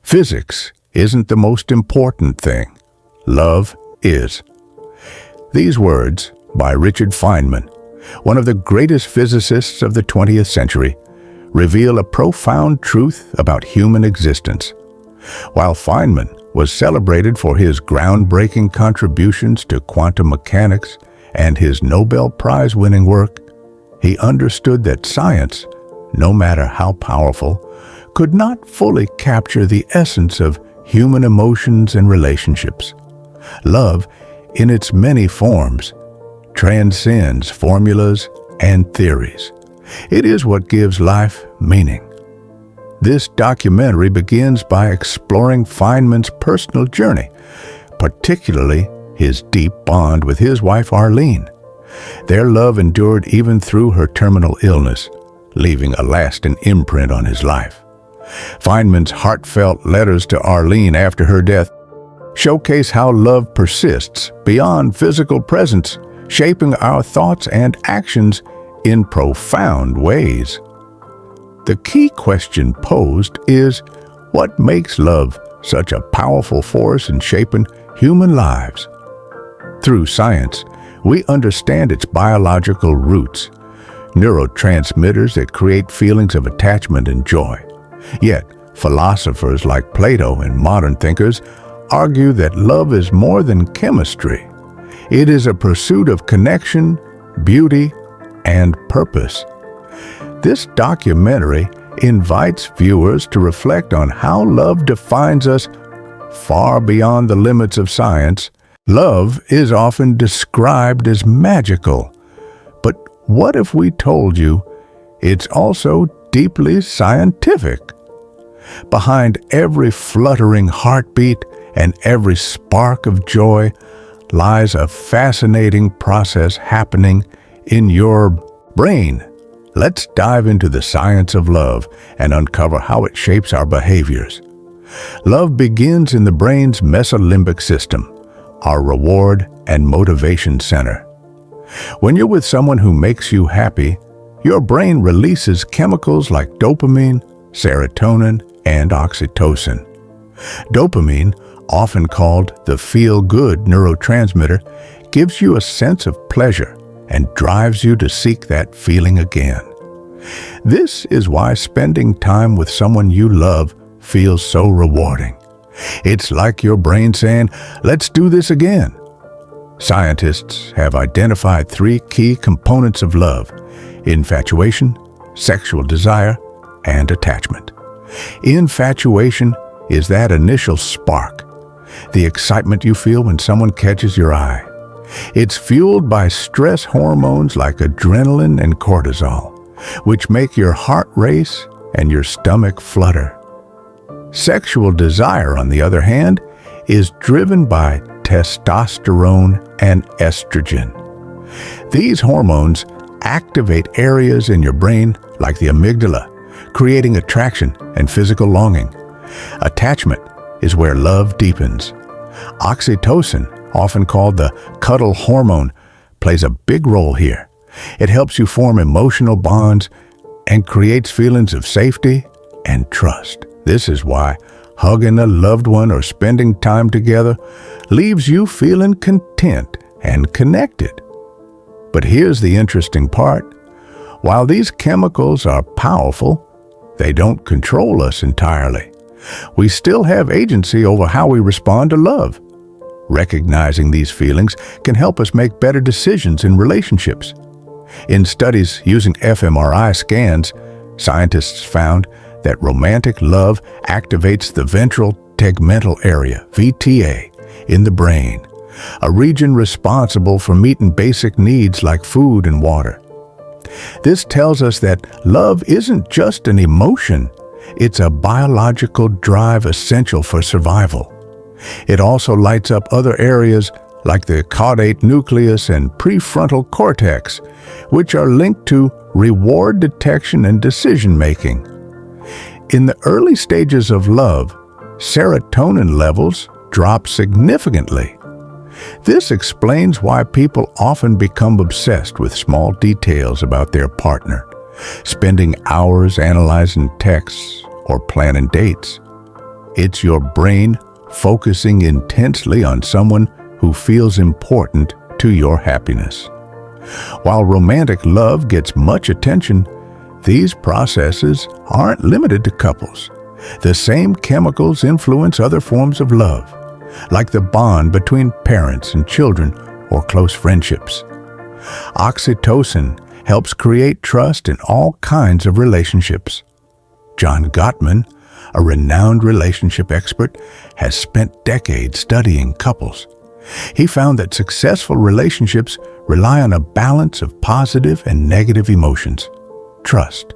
Physics isn't the most important thing. Love is. These words, by Richard Feynman, one of the greatest physicists of the 20th century, reveal a profound truth about human existence. While Feynman was celebrated for his groundbreaking contributions to quantum mechanics and his Nobel Prize-winning work, he understood that science, no matter how powerful, could not fully capture the essence of human emotions and relationships. Love, in its many forms, transcends formulas and theories. It is what gives life meaning. This documentary begins by exploring Feynman's personal journey, particularly his deep bond with his wife Arlene. Their love endured even through her terminal illness, leaving a lasting imprint on his life. Feynman's heartfelt letters to Arlene after her death showcase how love persists beyond physical presence, shaping our thoughts and actions in profound ways. The key question posed is, what makes love such a powerful force in shaping human lives? Through science, we understand its biological roots, neurotransmitters that create feelings of attachment and joy. Yet, philosophers like Plato and modern thinkers argue that love is more than chemistry. It is a pursuit of connection, beauty, and purpose. This documentary invites viewers to reflect on how love defines us far beyond the limits of science. Love is often described as magical, but what if we told you it's also deeply scientific? Behind every fluttering heartbeat and every spark of joy lies a fascinating process happening in your brain. Let's dive into the science of love and uncover how it shapes our behaviors. Love begins in the brain's mesolimbic system, our reward and motivation center. When you're with someone who makes you happy, your brain releases chemicals like dopamine, serotonin, and oxytocin. Dopamine, often called the feel-good neurotransmitter, gives you a sense of pleasure and drives you to seek that feeling again. This is why spending time with someone you love feels so rewarding. It's like your brain saying, "Let's do this again." Scientists have identified three key components of love: infatuation, sexual desire, and attachment. Infatuation is that initial spark, the excitement you feel when someone catches your eye. It's fueled by stress hormones like adrenaline and cortisol, which make your heart race and your stomach flutter. Sexual desire, on the other hand, is driven by testosterone and estrogen. These hormones activate areas in your brain like the amygdala, creating attraction and physical longing. Attachment is where love deepens. Oxytocin, often called the cuddle hormone, plays a big role here. It helps you form emotional bonds and creates feelings of safety and trust. This is why hugging a loved one or spending time together leaves you feeling content and connected. But here's the interesting part. While these chemicals are powerful, they don't control us entirely. We still have agency over how we respond to love. Recognizing these feelings can help us make better decisions in relationships. In studies using fMRI scans, scientists found that romantic love activates the ventral tegmental area, VTA, in the brain, a region responsible for meeting basic needs like food and water. This tells us that love isn't just an emotion, it's a biological drive essential for survival. It also lights up other areas like the caudate nucleus and prefrontal cortex, which are linked to reward detection and decision-making. In the early stages of love, serotonin levels drop significantly. This explains why people often become obsessed with small details about their partner, spending hours analyzing texts or planning dates. It's your brain focusing intensely on someone who feels important to your happiness. While romantic love gets much attention, these processes aren't limited to couples. The same chemicals influence other forms of love, like the bond between parents and children or close friendships. Oxytocin helps create trust in all kinds of relationships. John Gottman, a renowned relationship expert, has spent decades studying couples. He found that successful relationships rely on a balance of positive and negative emotions, trust,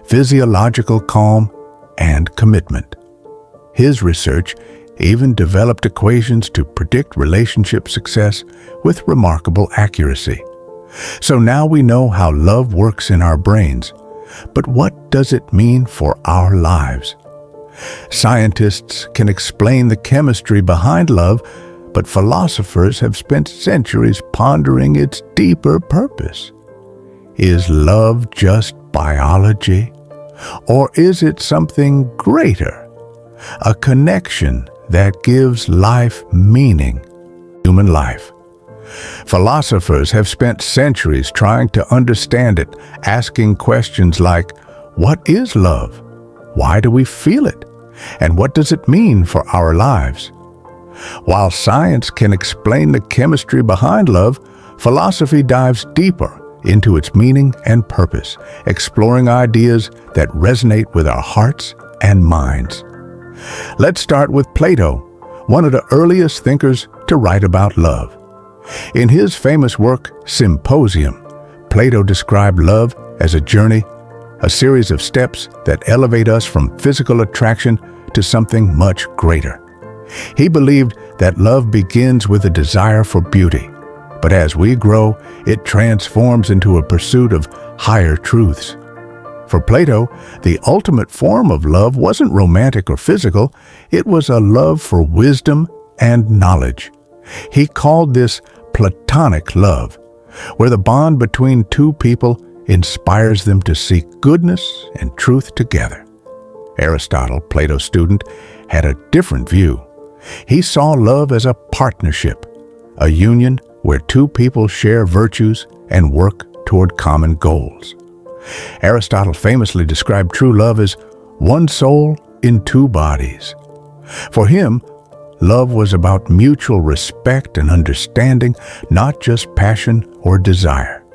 physiological calm, and commitment. His research even developed equations to predict relationship success with remarkable accuracy. So now we know how love works in our brains, but what does it mean for our lives? Scientists can explain the chemistry behind love, but philosophers have spent centuries pondering its deeper purpose. Is love just biology? Or is it something greater? A connection that gives life meaning, human life. Philosophers have spent centuries trying to understand it, asking questions like, what is love? Why do we feel it? And what does it mean for our lives? While science can explain the chemistry behind love, philosophy dives deeper into its meaning and purpose, exploring ideas that resonate with our hearts and minds. Let's start with Plato, one of the earliest thinkers to write about love. In his famous work, Symposium, Plato described love as a journey, a series of steps that elevate us from physical attraction to something much greater. He believed that love begins with a desire for beauty, but as we grow, it transforms into a pursuit of higher truths. For Plato, the ultimate form of love wasn't romantic or physical, it was a love for wisdom and knowledge. He called this Platonic love, where the bond between two people inspires them to seek goodness and truth together. Aristotle, Plato's student, had a different view. He saw love as a partnership, a union where two people share virtues and work toward common goals. Aristotle famously described true love as one soul in two bodies. For him, love was about mutual respect and understanding, not just passion or desire.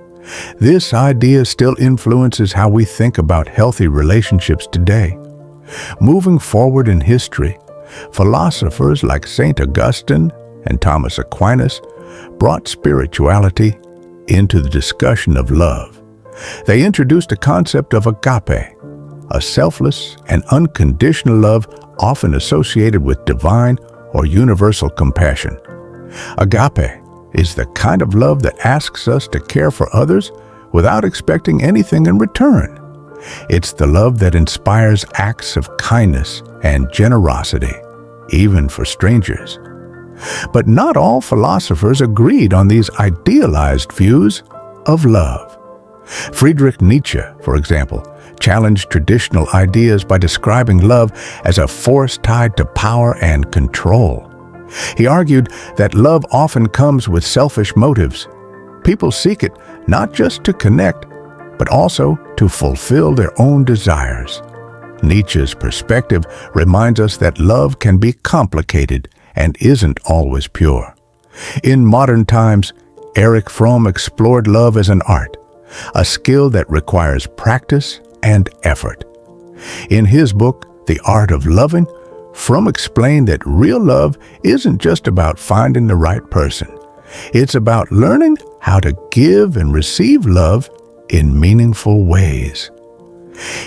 This idea still influences how we think about healthy relationships today. Moving forward in history, philosophers like St. Augustine and Thomas Aquinas brought spirituality into the discussion of love. They introduced a concept of agape, a selfless and unconditional love often associated with divine or universal compassion. Agape is the kind of love that asks us to care for others without expecting anything in return. It's the love that inspires acts of kindness and generosity, even for strangers. But not all philosophers agreed on these idealized views of love. Friedrich Nietzsche, for example, challenged traditional ideas by describing love as a force tied to power and control. He argued that love often comes with selfish motives. People seek it not just to connect, but also to fulfill their own desires. Nietzsche's perspective reminds us that love can be complicated and isn't always pure. In modern times, Erich Fromm explored love as an art, a skill that requires practice and effort. In his book, The Art of Loving, Fromm explained that real love isn't just about finding the right person. It's about learning how to give and receive love in meaningful ways.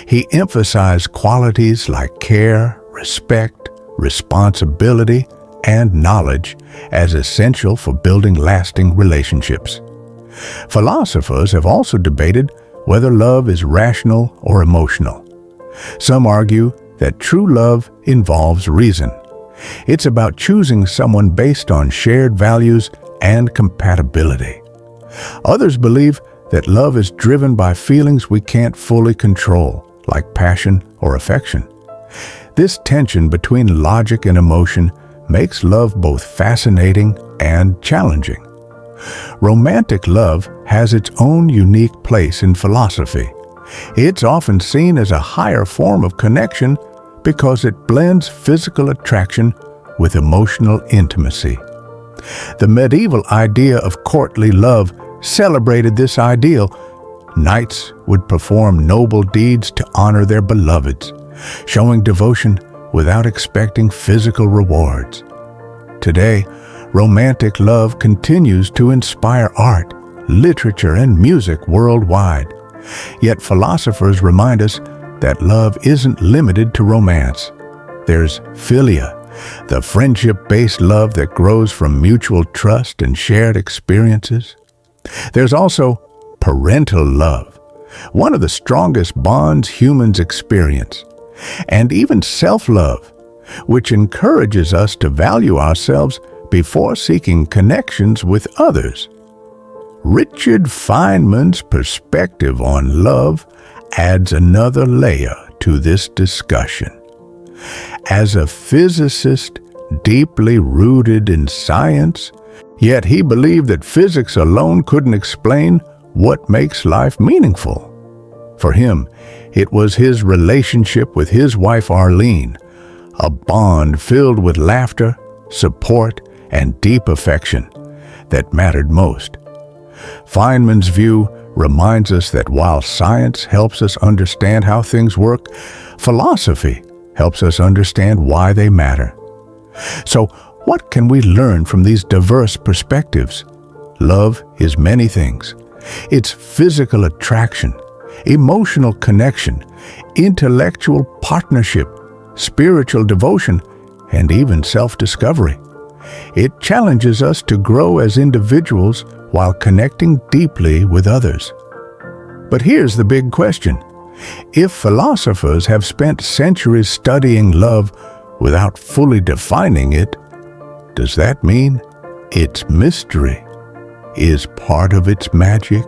He emphasized qualities like care, respect, responsibility, and knowledge as essential for building lasting relationships. Philosophers have also debated whether love is rational or emotional. Some argue that true love involves reason. It's about choosing someone based on shared values and compatibility. Others believe that love is driven by feelings we can't fully control, like passion or affection. This tension between logic and emotion makes love both fascinating and challenging. Romantic love has its own unique place in philosophy. It's often seen as a higher form of connection because it blends physical attraction with emotional intimacy. The medieval idea of courtly love celebrated this ideal. Knights would perform noble deeds to honor their beloveds, showing devotion without expecting physical rewards. Today, romantic love continues to inspire art, literature, and music worldwide. Yet philosophers remind us that love isn't limited to romance. There's philia, the friendship-based love that grows from mutual trust and shared experiences. There's also parental love, one of the strongest bonds humans experience. And even self-love, which encourages us to value ourselves before seeking connections with others. Richard Feynman's perspective on love adds another layer to this discussion. As a physicist deeply rooted in science, yet he believed that physics alone couldn't explain what makes life meaningful. For him, it was his relationship with his wife Arlene, a bond filled with laughter, support, and deep affection, that mattered most. Feynman's view reminds us that while science helps us understand how things work, philosophy helps us understand why they matter. So, what can we learn from these diverse perspectives? Love is many things. It's physical attraction, emotional connection, intellectual partnership, spiritual devotion, and even self-discovery. It challenges us to grow as individuals while connecting deeply with others. But here's the big question. If philosophers have spent centuries studying love without fully defining it, does that mean its mystery is part of its magic?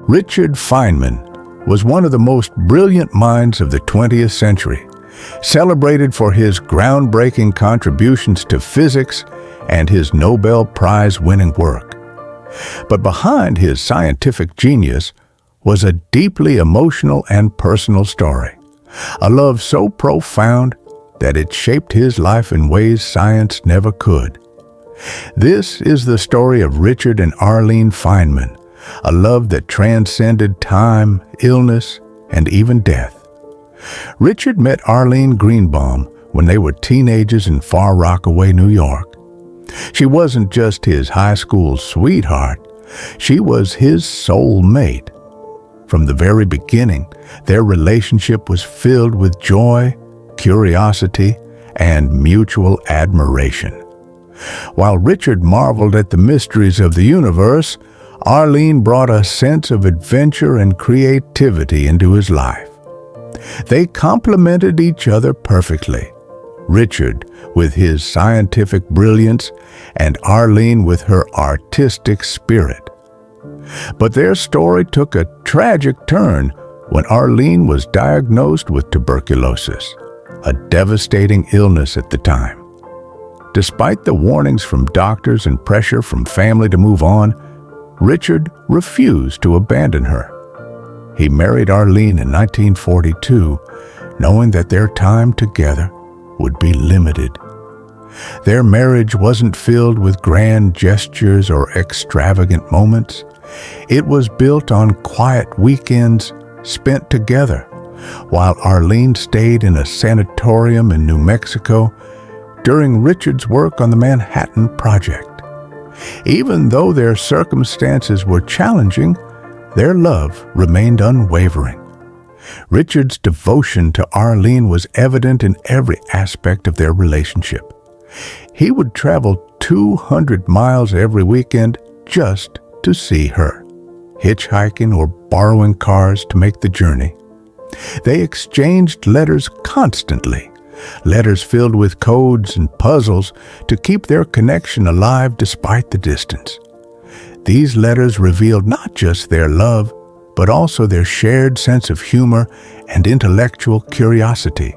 Richard Feynman was one of the most brilliant minds of the 20th century, celebrated for his groundbreaking contributions to physics and his Nobel Prize-winning work. But behind his scientific genius was a deeply emotional and personal story, a love so profound that it shaped his life in ways science never could. This is the story of Richard and Arlene Feynman, a love that transcended time, illness, and even death. Richard met Arlene Greenbaum when they were teenagers in Far Rockaway, New York. She wasn't just his high school sweetheart, she was his soulmate. From the very beginning, their relationship was filled with joy, curiosity, and mutual admiration. While Richard marveled at the mysteries of the universe, Arlene brought a sense of adventure and creativity into his life. They complemented each other perfectly. Richard with his scientific brilliance and Arlene with her artistic spirit. But their story took a tragic turn when Arlene was diagnosed with tuberculosis, a devastating illness at the time. Despite the warnings from doctors and pressure from family to move on, Richard refused to abandon her. He married Arlene in 1942, knowing that their time together would be limited. Their marriage wasn't filled with grand gestures or extravagant moments. It was built on quiet weekends spent together, while Arlene stayed in a sanatorium in New Mexico during Richard's work on the Manhattan Project. Even though their circumstances were challenging, their love remained unwavering. Richard's devotion to Arlene was evident in every aspect of their relationship. He would travel 200 miles every weekend just to see her, hitchhiking or borrowing cars to make the journey. They exchanged letters constantly, letters filled with codes and puzzles to keep their connection alive despite the distance. These letters revealed not just their love, but also their shared sense of humor and intellectual curiosity.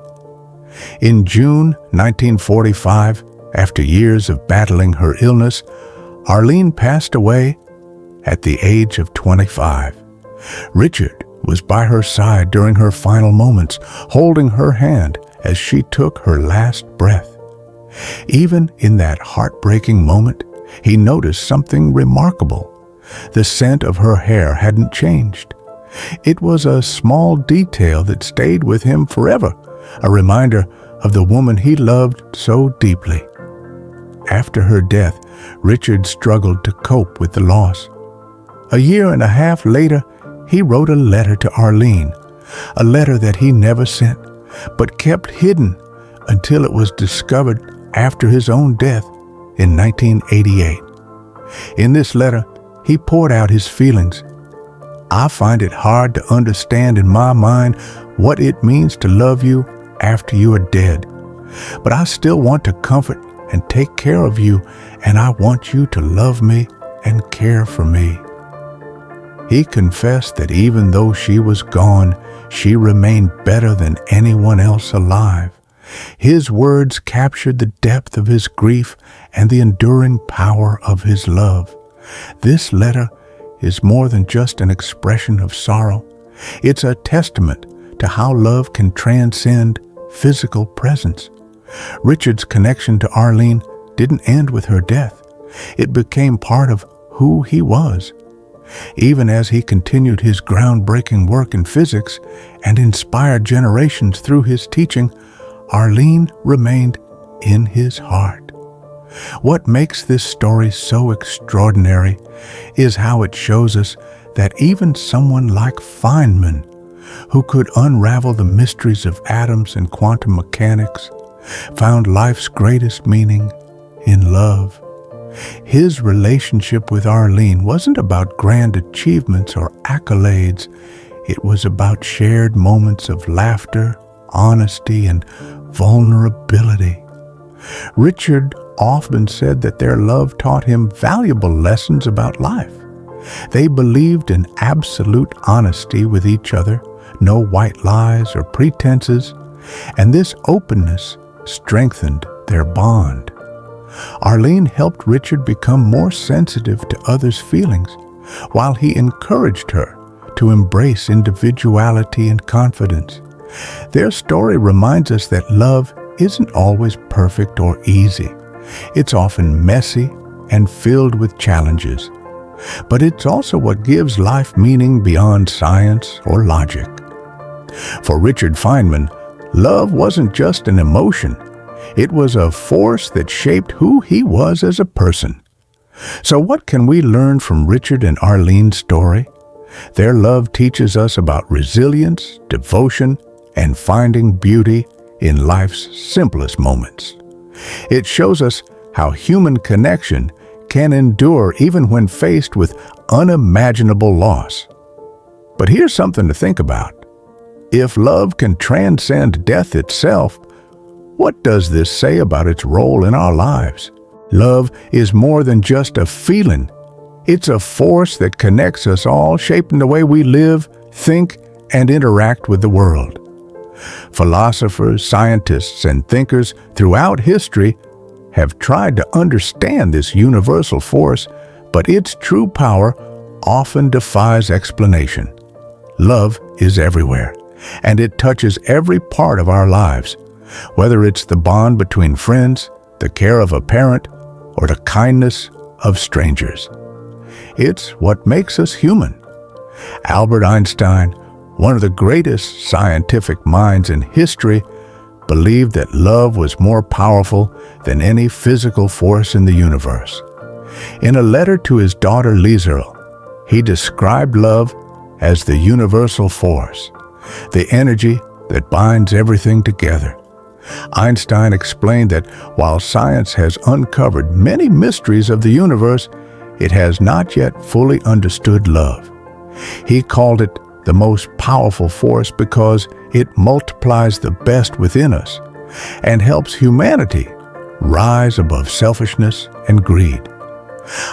In June 1945, after years of battling her illness, Arlene passed away at the age of 25. Richard was by her side during her final moments, holding her hand as she took her last breath. Even in that heartbreaking moment, he noticed something remarkable. The scent of her hair hadn't changed. It was a small detail that stayed with him forever, a reminder of the woman he loved so deeply. After her death, Richard struggled to cope with the loss. A year and a half later, he wrote a letter to Arlene, a letter that he never sent, but kept hidden until it was discovered after his own death in 1988. In this letter, he poured out his feelings. "I find it hard to understand in my mind what it means to love you after you are dead. But I still want to comfort and take care of you, and I want you to love me and care for me." He confessed that even though she was gone, she remained better than anyone else alive. His words captured the depth of his grief and the enduring power of his love. This letter is more than just an expression of sorrow. It's a testament to how love can transcend physical presence. Richard's connection to Arlene didn't end with her death. It became part of who he was. Even as he continued his groundbreaking work in physics and inspired generations through his teaching, Arlene remained in his heart. What makes this story so extraordinary is how it shows us that even someone like Feynman, who could unravel the mysteries of atoms and quantum mechanics, found life's greatest meaning in love. His relationship with Arlene wasn't about grand achievements or accolades. It was about shared moments of laughter, honesty, and vulnerability. Richard often said that their love taught him valuable lessons about life. They believed in absolute honesty with each other, no white lies or pretenses, and this openness strengthened their bond. Arlene helped Richard become more sensitive to others' feelings, while he encouraged her to embrace individuality and confidence. Their story reminds us that love isn't always perfect or easy. It's often messy and filled with challenges. But it's also what gives life meaning beyond science or logic. For Richard Feynman, love wasn't just an emotion. It was a force that shaped who he was as a person. So what can we learn from Richard and Arlene's story? Their love teaches us about resilience, devotion, and finding beauty in life's simplest moments. It shows us how human connection can endure even when faced with unimaginable loss. But here's something to think about. If love can transcend death itself, what does this say about its role in our lives? Love is more than just a feeling. It's a force that connects us all, shaping the way we live, think, and interact with the world. Philosophers, scientists, and thinkers throughout history have tried to understand this universal force, but its true power often defies explanation. Love is everywhere, and it touches every part of our lives, whether it's the bond between friends, the care of a parent, or the kindness of strangers. It's what makes us human. Albert Einstein, one of the greatest scientific minds in history, believed that love was more powerful than any physical force in the universe. In a letter to his daughter Liesel, he described love as the universal force, the energy that binds everything together. Einstein explained that while science has uncovered many mysteries of the universe, it has not yet fully understood love. He called it the most powerful force because it multiplies the best within us and helps humanity rise above selfishness and greed.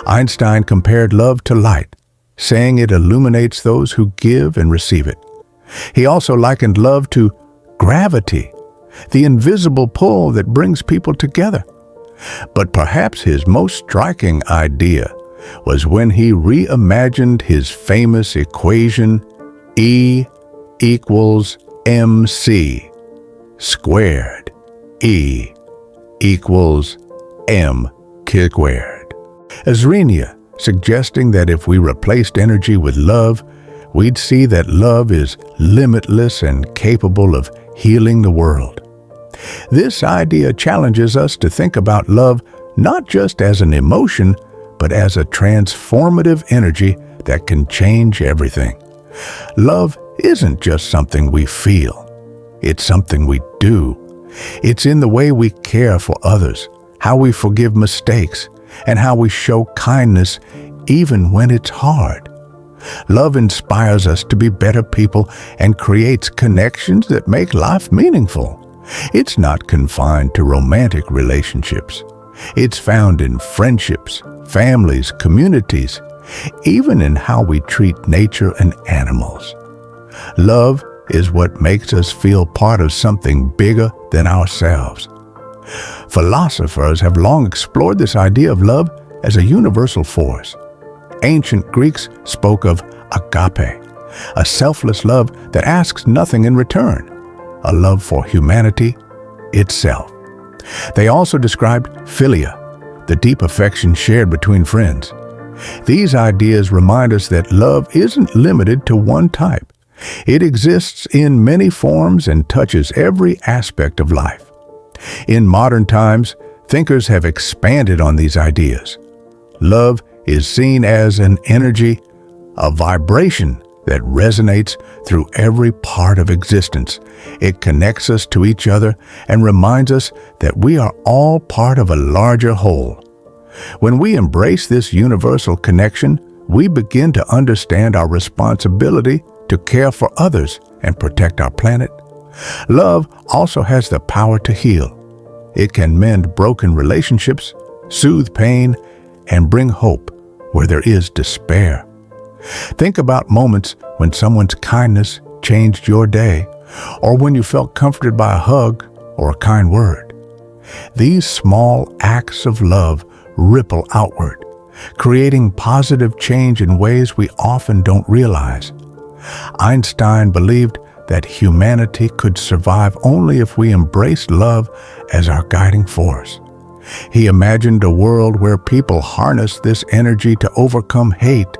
Einstein compared love to light, saying it illuminates those who give and receive it. He also likened love to gravity, the invisible pull that brings people together. But perhaps his most striking idea was when he reimagined his famous equation E equals mc squared. E equals m squared. As Renia, suggesting that if we replaced energy with love, we'd see that love is limitless and capable of healing the world. This idea challenges us to think about love not just as an emotion, but as a transformative energy that can change everything. Love isn't just something we feel. It's something we do. It's in the way we care for others, how we forgive mistakes, and how we show kindness even when it's hard. Love inspires us to be better people and creates connections that make life meaningful. It's not confined to romantic relationships. It's found in friendships, families, communities, even in how we treat nature and animals. Love is what makes us feel part of something bigger than ourselves. Philosophers have long explored this idea of love as a universal force. Ancient Greeks spoke of agape, a selfless love that asks nothing in return, a love for humanity itself. They also described philia, the deep affection shared between friends. These ideas remind us that love isn't limited to one type. It exists in many forms and touches every aspect of life. In modern times, thinkers have expanded on these ideas. Love is seen as an energy, a vibration that resonates through every part of existence. It connects us to each other and reminds us that we are all part of a larger whole. When we embrace this universal connection, we begin to understand our responsibility to care for others and protect our planet. Love also has the power to heal. It can mend broken relationships, soothe pain, and bring hope where there is despair. Think about moments when someone's kindness changed your day, or when you felt comforted by a hug or a kind word. These small acts of love ripple outward, creating positive change in ways we often don't realize. Einstein believed that humanity could survive only if we embraced love as our guiding force. He imagined a world where people harnessed this energy to overcome hate,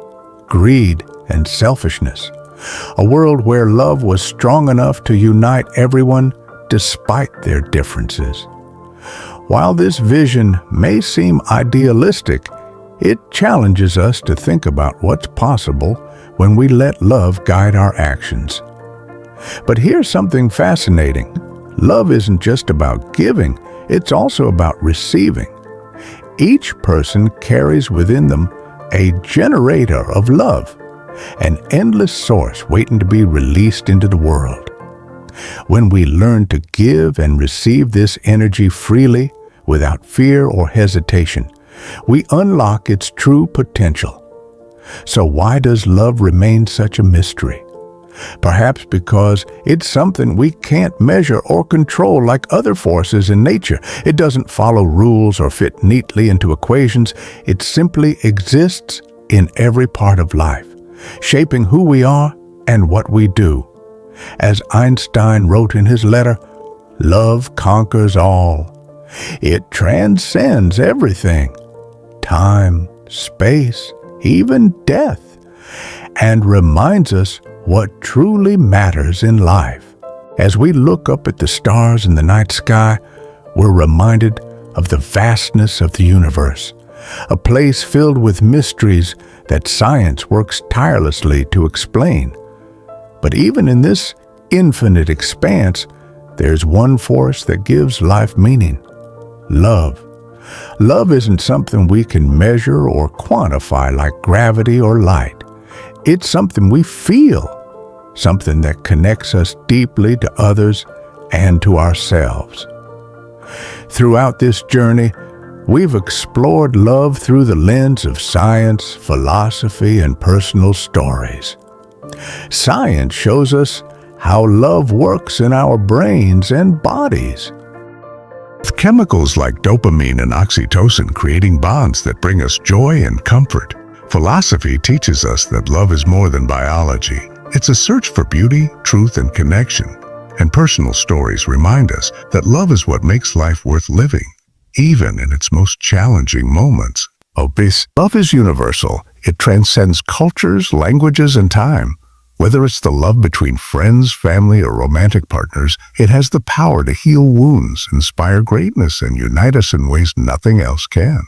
greed, and selfishness. A world where love was strong enough to unite everyone despite their differences. While this vision may seem idealistic, it challenges us to think about what's possible when we let love guide our actions. But here's something fascinating. Love isn't just about giving, it's also about receiving. Each person carries within them a generator of love, an endless source waiting to be released into the world. When we learn to give and receive this energy freely, without fear or hesitation, we unlock its true potential. So why does love remain such a mystery? Perhaps because it's something we can't measure or control like other forces in nature. It doesn't follow rules or fit neatly into equations. It simply exists in every part of life, shaping who we are and what we do. As Einstein wrote in his letter, "Love conquers all. It transcends everything, time, space, even death, and reminds us what truly matters in life." As we look up at the stars in the night sky, we're reminded of the vastness of the universe, a place filled with mysteries that science works tirelessly to explain. But even in this infinite expanse, there's one force that gives life meaning: love. Love isn't something we can measure or quantify like gravity or light. It's something we feel, something that connects us deeply to others and to ourselves. Throughout this journey, we've explored love through the lens of science, philosophy, and personal stories. Science shows us how love works in our brains and bodies. With chemicals like dopamine and oxytocin creating bonds that bring us joy and comfort, philosophy teaches us that love is more than biology. It's a search for beauty, truth, and connection. And personal stories remind us that love is what makes life worth living, even in its most challenging moments. Love is universal. It transcends cultures, languages, and time. Whether it's the love between friends, family, or romantic partners, it has the power to heal wounds, inspire greatness, and unite us in ways nothing else can.